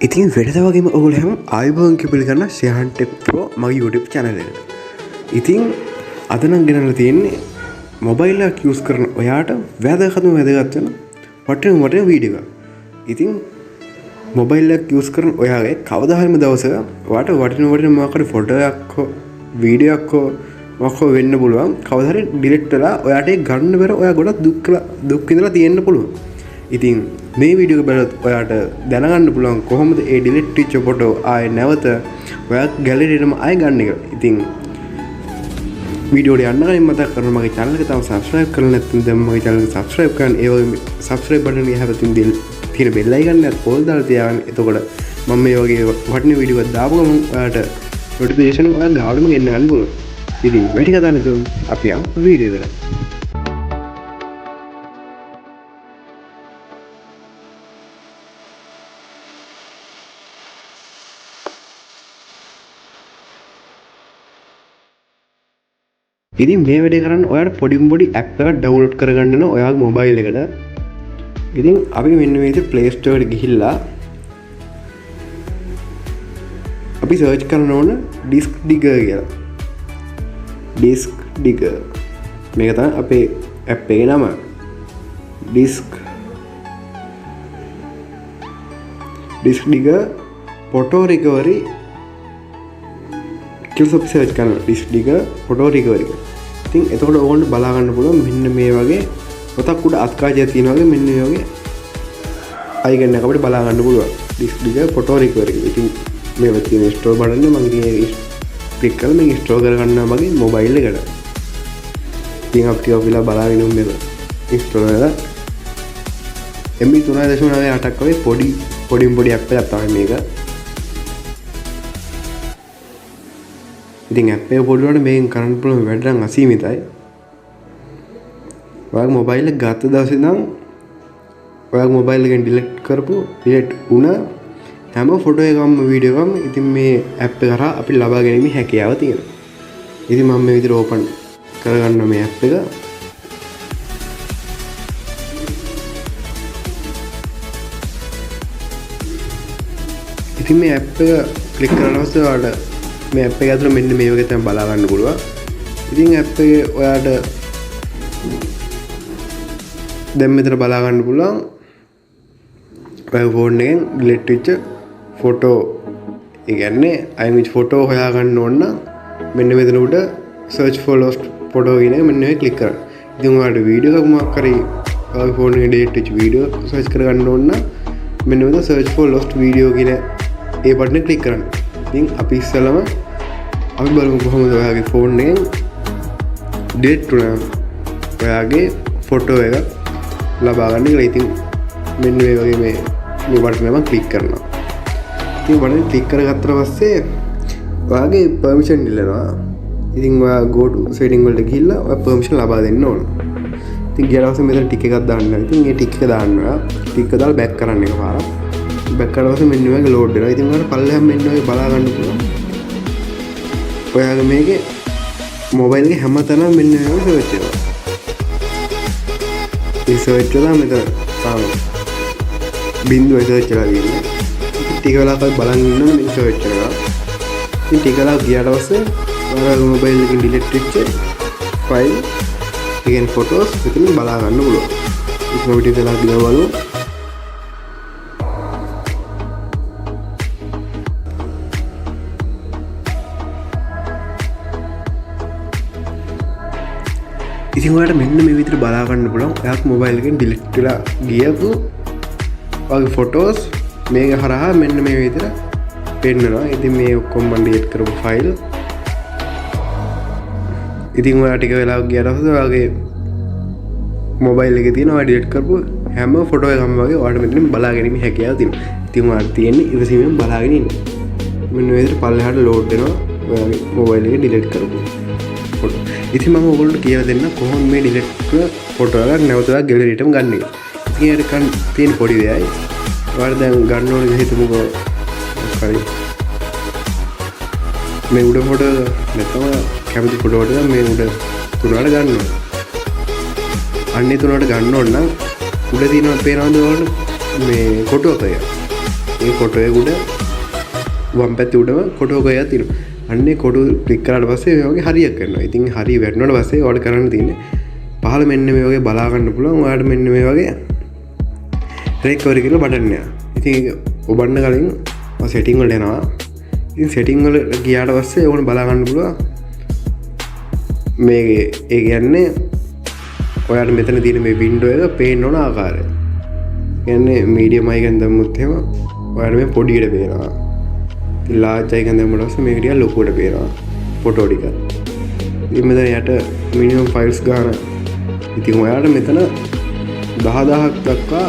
ඉතින් වෙනද වගේම ඔගොල්ලෝ හැම ආයුබෝවන් පිළිගන්න ෂෙහන් ටෙක් ප්‍රෝ මගේ YouTube channel එකට. ඉතින් අද නම් ගෙනල්ලා තියෙන්නේ මොබයිල් එකක් යූස් කරන ඔයාට වැදගත් වෙන වටින වීඩියෝ එකක්. ඉතින් මොබයිල් එකක් යූස් කරන ඔයාගේ කවදා හරිම දවසක ඔයාට වටින මොකක්ද ෆොටෝ එකක් හෝ වීඩියෝ එකක් හෝ මොකක් වෙන්න පුළුවන්. කවදා හරි ඩිලීට් වෙලා ඔයාට ඒක ගන්න බැර ඔයා ගොඩක් දුක් විඳලා තියෙන්න පුළුවන්. ඉතින් මේ වීඩියෝ එක බලද්දී ඔයාට දැනගන්න පුළුවන් කොහොමද ඒ ඩිලීට් වෙච්ච ෆොටෝ ආයේ නැවත ඔයා ගැලරියටම ආයෙ ගන්න එක. ඉතින් වීඩියෝ එක යන්න කලින් මතක් කරනවා මගේ channel එක තාම subscribe කරලා නැත්නම් දැන් මගේ channel එක subscribe කරන්න. ඒ වගේම subscribe button එක හැබැයි තියෙන bell icon එකත් all දාලා තියාගන්න. එතකොට මම මේ වගේ වටින වීඩියෝ එකක් දාපු ගමන් ඔයාට notification ඔයා ගාවටම ගෙන්න ගන්න පුළුවන්. ඉතින් වැඩි කතා නැතුව අපි යමු වීඩියෝ එකට. ඉතින් මේ වැඩේ කරන්න ඔයාට පොඩි ඇප් එකක් ඩවුන්ලෝඩ් කරගන්න ඕන ඔයාගේ මොබයිල් එකට. ඉතින් අපි මෙන්න මේ විදිහට Play Store එකට ගිහිල්ලා අපි සර්ච් කරන්න ඕන Disk Digger කියලා. Disk Digger. මේක තමයි අපේ ඇප් එකේ නම. Disk Digger Photo Recovery කියලා අපි සර්ච් කරනවා. Disk Digger Photo Recovery. ඉතින් එතකොට ඕගොල්ලන්ට බලා ගන්න පුළුවන් මෙන්න මේ වගේ පොතක් උඩ අත්කාජයක් තියෙනවා වගේ මෙන්න මේ වගේ අයිකන් එකක් අපිට බලා ගන්න පුළුවන්. Disk Digger Photo Recovery. ඉතින් මේක තියෙන ඉන්ස්ටෝල් බටන් එක මම ඉතින් ඒක ක්ලික් කරලා මේක ඉන්ස්ටෝල් කරගන්නවා මගේ මොබයිල් එකට. ඉතින් අපි ටිකක් වෙලා බලාගෙන ඉමු මේක ඉන්ස්ටෝල් වෙලා MB 3.98ක් වගේ පොඩි ඇප් එකක් තමයි මේක. ඉතින් ඇප් එක පොඩි වුණාට මේකෙන් කරන්න පුළුවන් වැඩ නම් අසීමිතයි. ඔයාගේ මොබයිල් එක ගත්ත දවසේ ඉඳන් ඔයාගේ මොබයිල් එකෙන් ඩිලීට් වුණ හැම ෆොටෝ එකක්ම වීඩියෝ එකක්ම ඉතින් මේ ඇප් එක කරා අපි ලබා ගැනීමේ හැකියාව තියෙනවා. ඉතින් මම මේ විදිහට ඕපන් කරගන්න මේ ඇප් එක. ඉතින් මේ ඇප් එක ක්ලික් කරලා පස්සේ ඔයාලට මේ ඇප් එක ඇතුළේ මෙන්න මේ වගේ තමයි බලා ගන්න පුළුවන්. ඉතින් ඇප් එකේ ඔයාට දැන් මෙතන බලා ගන්න පුළුවන් ඔයාගේ ෆෝන් එකෙන් ඩිලීට් වෙච්ච ෆොටෝ. ඒ කියන්නේ අයින් වෙච්ච ෆොටෝ හොයා ගන්න ඕන නම් මෙන්න මෙතන උඩ search for lost photo කියන එක මෙන්න මේ ක්ලික් කරන්න. ඉතින් ඔයාලට වීඩියෝ එකක් මොකක් හරි ඔයාගේ ෆෝන් එකේ ඩිලීට් වෙච්ච වීඩියෝ සර්ච් කරගන්න ඕන නම් මෙන්න මෙතන search for lost video කියන ඒ බටන් එක ක්ලික් කරන්න. ඉතින් අපි ඉස්සෙල්ලාම අපි බලමු කොහොමද ඔයාගේ ෆෝන් එකෙන් ඩිලීට් වුණ ඔයාගේ ෆොටෝ එක ලබා ගන්න කියලා. ඉතින් මෙන්න මේ වගේ මේ බටන් එක ක්ලික් කරනවා. ඉතින් බටන් ක්ලික් කරගත්තට පස්සේ ඔයාගේ permission ඉල්ලනවා. ඉතින් ඔයා go to setting වලට ගිහිල්ලා ඔයා permission ලබා දෙන්න ඕන. ඉතින් ගියාට පස්සේ මෙතන ටික එකක් දාන්න. ඉතින් මේ ටික එක දාන්න ඔයා ටික එක දාලා back කරන්න එකපාරක්. back කරලා පස්සේ මෙන්න මේ වගේ load වෙනවා. ඉතින් ඔයාලට පල්ලෙහාම මෙන්න වගේ බලා ගන්න පුළුවන්. ඔයාගේ මේකේ මොබයිල් එකේ හැමතැනම මෙන්න මේ වගේ search වෙනවා. ඒ search කරලා මෙතන තාම බින්දුව search කරලා තියෙන්නේ. ටික වෙලාවක් බලන් ඉන්න මේ search කරනවා. ඉතින් ටික වෙලාවක් ගියාට පස්සේ ඔයාගේ මොබයිල් එකෙන් ඩිලීට් වෙච්ච ෆයිල් එකෙන් ෆොටෝස් මෙතන බලා ගන්න පුළුවන්. ඉතින් අපි ටික වෙලාවක් ගියා බලමු. ඉතින් ඔයාලට මෙන්න මේ විදිහට බලා ගන්න පුළුවන් ඔයාගේ මොබයිල් එකෙන් ඩිලීට් වෙලා ගියපු ඔයාගේ ෆොටෝස් මේක හරහා මෙන්න මේ විදිහට පෙන්නනවා. ඉතින් මේ ඔක්කොම මම ඩිලීට් කරපු ෆයිල්. ඉතින් ඔයා ටික වෙලාවක් ගියාට පස්සේ ඔයාගේ මොබයිල් එකේ තියෙන ඔයා ඩිලීට් කරපු හැම ෆොටෝ එකක්ම වගේ ඔයාලට මෙතනින් බලා ගැනීමේ හැකියාව තියෙනවා. ඉතින් ඔයාලට තියෙන්නේ ඉවසීමෙන් බලාගෙන ඉන්න. මෙන්න මේ විදිහට පල්ලෙහාට ලෝඩ් වෙනවා ඔයාගේ මොබයිල් එකේ ඩිලීට් කරපු ෆොටෝ. ඉතින් මම ඔයගොල්ලන්ට කියලා දෙන්න කොහොමද මේ ඩිලීට් කරපු ෆොටෝ එක නැවත ගැලරියටම ගන්න එක. ඉතින් ඒක තියෙන පොඩි දෙයයි. ඔයාලා දැන් ගන්න ඕනේ හිතමුකෝ හරි මේ උඩ ෆොටෝ නැත්නම් කැමති ෆොටෝ එක මේ උඩ තුනට ගන්න ඕනේ. අන්නේ තුනට ගන්න ඕන නම් උඩ තියෙනවා පේනවද ඔයාලට මේ කොටුවක එක. ඒ ෆොටෝ එක උඩ වම් පැත්තේ උඩම කොටුවක එකක් තියෙනවා. අන්නේ කොටුව ක්ලික් කරාට පස්සේ මේ වගේ හරියක් කරනවා. ඉතින් හරිය වැටෙනාට පස්සේ ඔයාලට කරන්න තියෙන්නේ පහළ මෙන්න මේ වගේ බලා ගන්න පුළුවන්. ඔයාලට මෙන්න මේ වගේ රෙකවරි කියලා බටන් එක. ඉතින් ඔබන්න කලින් සෙටිං වලට එනවා. ඉතින් සෙටිං වල ගියාට පස්සේ ඕන බලා ගන්න පුළුවන්. මේ ඒ කියන්නේ ඔයාලට මෙතන තියෙන මේ වින්ඩෝ එක පේන්න ඕන ආකාරය. කියන්නේ මීඩියම් අයිකන් දැම්මොත් එහෙම ඔයාලට මේ පොඩියට පේනවා. ලාර්ජ් අයිකන් දැම්මම පස්සේ මේක ටිකක් ලොකුවට පේනවා ෆොටෝ ටික. ඉතින් මෙතන යට මිනිමම් ෆයිල්ස් ගන්න. ඉතින් ඔයාලට මෙතන 10000ක් දක්වා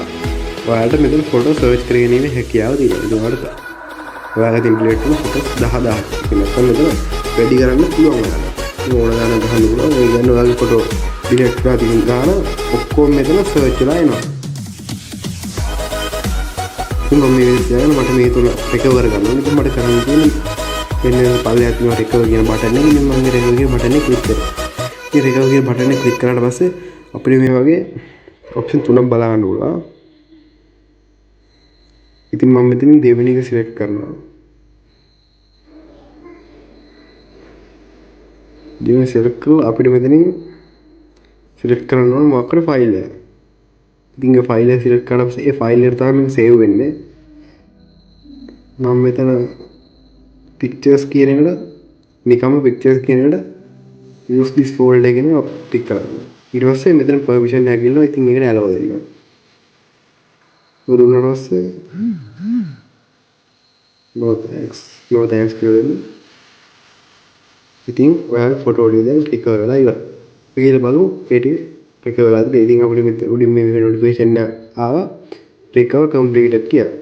ඔයාලට මෙතන ෆොටෝ සර්ච් කරගැනීමේ හැකියාව තියෙනවා. ඉතින් ඔයාලට ඩිලීට් කරන ෆොටෝස් 10000ක්. ඉතින් නැත්නම් මෙතන වැඩි කරන්න පුළුවන් ඔයාලට. ඉතින් ඕන ගන්න ගහන්න පුළුවන්. ඒ කියන්නේ ඔයාලගේ ෆොටෝ ඩිලීට් කරලා තියෙන ගාන ඔක්කොම මෙතන සර්ච් වෙලා එනවා. මම මේ විදිහට මට මේ තුන රිකවර් ගන්න ඕනේ. ඉතින් මට කරන්න තියෙන්නේ මෙන්න පල්ලෙහාත් තියෙන රිකවර් කියන බටන් එක. ඉතින් මම මේ රිකවර් කියන බටන් එක ක්ලික් කරනවා. ඉතින් රිකවර් කියන බටන් එක ක්ලික් කරාට පස්සේ අපිට මේ වගේ ඔප්ෂන් තුනක් බලා ගන්න පුළුවන්. ඉතින් මම මෙතනින් දෙවෙනි එක සිලෙක්ට් කරනවා. දෙවෙනි සිලෙක්ට් කරලා අපිට මෙතනින් සිලෙක්ට් කරන්න ඕන මොකක්ද ෆයිල් එක. ඉතින් ඒ ෆයිල් එක සිලෙක්ට් කරලා පස්සේ ඒ ෆයිල් එක තමයි සේව් වෙන්නේ. මම මෙතන pictures කියන එකට නිකම්ම pictures කියන එකට use this folder එකගෙන ටික් කරනවා. ඊට පස්සේ මෙතන permission එකක් ගිල්ලනවා. ඉතින් මේකට allow දෙනවා. දුන්නාට පස්සේ no thanks කියලා. ඉතින් ඔයාගේ ෆොටෝ ටික දැන් ක්ලික් කරලා ඉවරයි. ඊට බලමු ඒ ටික රිකවර් වෙලාද. ඉතින් අපිට උඩින් මේ නොටිෆිකේෂන් එක ආවා රිකවර් කම්ප්ලීටඩ් කියලා.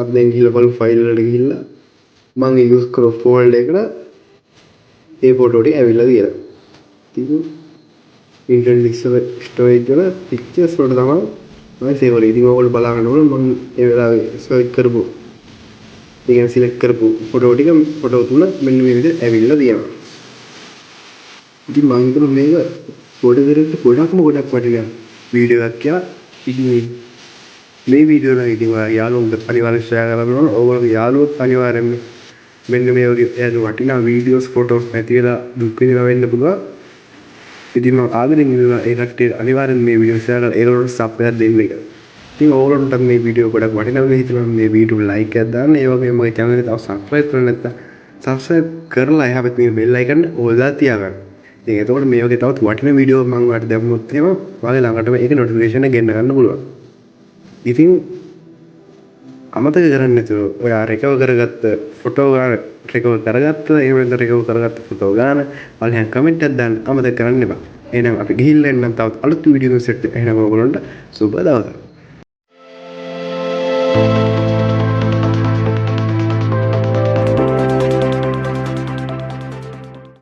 අපි දැන් ගිහලා බලමු ෆයිල් වලට ගිහිල්ලා මම යූස් කරපු ෆෝල්ඩර් එකට ඒ ෆොටෝ ටික ඇවිල්ලා තියෙනවා. ඉතින් ඉන්ටර්නල් ස්ටෝරේජ් වල පික්චර්ස් වලට තමයි මම සේව් කරේ. ඉතින් ඕගොල්ලෝ බලා ගන්න ඕන මම ඒ වෙලාවේ සර්ච් කරපු ඒ කියන්නේ සිලෙක්ට් කරපු ෆොටෝ ටික ෆොටෝ තුන මෙන්න මේ විදිහට ඇවිල්ලා තියෙනවා. ඉතින් මම හිතනවා මේක ෆොටෝ කරේට ගොඩක් වටිනා වීඩියෝ එකක් කියලා. ඉතින් මේ වීඩියෝ එක ඉතින් ඔයා යාළුවන්ට අනිවාර්යයෙන් ෂෙයා කරන්න ඕන. ඕගොල්ලෝ යාළුවොත් අනිවාර්යයෙන් මෙන්න මේ වගේ වටිනා වීඩියෝස් ෆොටෝස් නැති වෙලා දුක් විඳිනවා වෙන්න පුළුවන්. ඉතින් මම ආදරෙන් ඉන්නවා ඒ කට්ටිය අනිවාර්යෙන් මේ වීඩියෝ ෂෙයා කරලා ඒගොල්ලන්ට සබ් එකක් දෙන්න එක. ඉතින් ඕගොල්ලන්ට මේ වීඩියෝ ගොඩක් වටිනවා වෙයි හිතනවා මේ වීඩියෝ ලයික් එකක් දාන්න. ඒ වගේම මගේ channel එක තව සබ්ස්ක්‍රයිබ් කරලා නැත්නම් සබ්ස්ක්‍රයිබ් කරලා එහා පැත්තේ මේ බෙල් අයිකන් ඕල්ලා තියාගන්න. ඉතින් එතකොට මේ වගේ තවත් වටිනා වීඩියෝ මම ඔයාලට දැම්මොත් එහෙම ඔයාගේ ළඟටම ඒක නොටිෆිකේෂන් එක ගෙන්න ගන්න පුළුවන්. ඉතින් අමතක කරන්නේ නැතුව ඔයා රිකවර් කරගත්ත ෆොටෝ ගන්න රිකවර් කරගත්ත එහෙම නැත්නම් රිකවර් කරගත්ත ෆොටෝ ගන්න පල්ලෙහාන් කමෙන්ට් එකක් දාන්න අමතක කරන්න එපා. එහෙනම් අපි ගිහිල්ලා එන්නම් තවත් අලුත් වීඩියෝ එකක් සෙට් එහෙනම් ඔයගොල්ලන්ට සුබ දවසක්.